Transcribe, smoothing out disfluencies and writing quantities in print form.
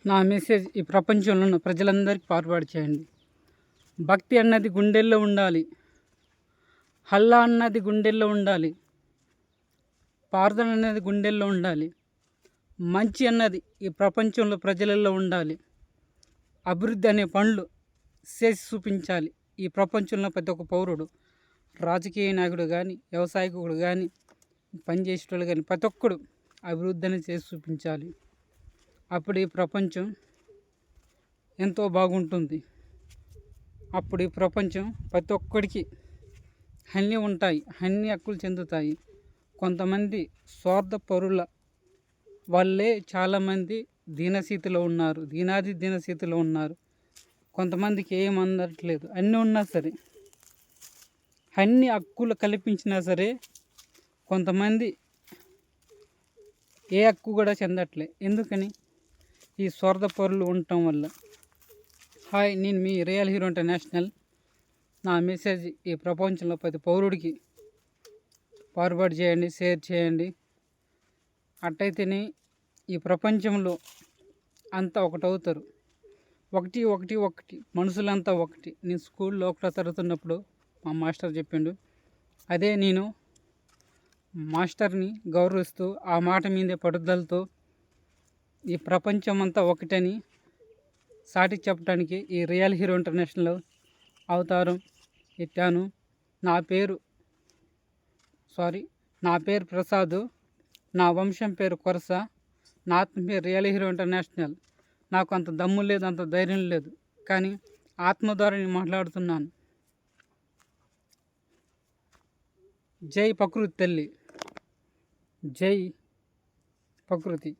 నా మెసేజ్ ఈ ప్రపంచంలో ఉన్న ప్రజలందరికీ ఫార్వర్డ్ చేయండి. భక్తి అన్నది గుండెల్లో ఉండాలి. హల్లా అన్నది గుండెల్లో ఉండాలి. ప్రార్థన అనేది గుండెల్లో ఉండాలి. మంచి అన్నది ఈ ప్రపంచంలో ప్రజలలో ఉండాలి. అభివృద్ధి అనే పనులు చేసి చూపించాలి. ఈ ప్రపంచంలో ప్రతి ఒక్క పౌరుడు, రాజకీయ నాయకుడు కానీ, వ్యవసాయకుడు కానీ, పనిచేసేటోళ్ళు కానీ ప్రతి ఒక్కడు అభివృద్ధి అనేది చేసి చూపించాలి. అప్పుడు ఈ ప్రపంచం ఎంతో బాగుంటుంది. అప్పుడు ఈ ప్రపంచం ప్రతి ఒక్కడికి అన్నీ ఉంటాయి, అన్ని హక్కులు చెందుతాయి. కొంతమంది స్వార్థ పరుల వాళ్ళే చాలామంది దీనస్థితిలో ఉన్నారు, దీనస్థితిలో ఉన్నారు. కొంతమందికి ఏం అందట్లేదు. అన్నీ ఉన్నా సరే, అన్ని హక్కులు కల్పించినా సరే కొంతమంది ఏ హక్కు కూడా చెందట్లే. ఎందుకని? ఈ స్వార్థపరులు ఉండటం వల్ల. హాయ్, నేను మీ రియల్ హీరో ఇంటర్నేషనల్. నా మెసేజ్ ఈ ప్రపంచంలో ప్రతి పౌరుడికి ఫార్వర్డ్ చేయండి, షేర్ చేయండి. అట్టయితేనే ఈ ప్రపంచంలో అంతా ఒకటవుతారు. ఒకటి మనుషులంతా ఒకటి. నేను స్కూల్లో ఒకటో తరగతున్నప్పుడు మా మాస్టర్ చెప్పిండు. అదే నేను మాస్టర్ని గౌరవిస్తూ ఆ మాట మీదే పట్టుదలతో ఈ ప్రపంచం అంతా ఒకటని సాటి చెప్పడానికి ఈ రియల్ హీరో ఇంటర్నేషనల్ అవతారం ఎత్తాను. నా పేరు ప్రసాద్. నా వంశం పేరు కొరస. నా ఆత్మ పేరు రియల్ హీరో ఇంటర్నేషనల్. నాకు అంత దమ్ము లేదు, అంత ధైర్యం లేదు, కానీ ఆత్మ ద్వారా నేను మాట్లాడుతున్నాను. జై ప్రకృతి తల్లి, జై ప్రకృతి.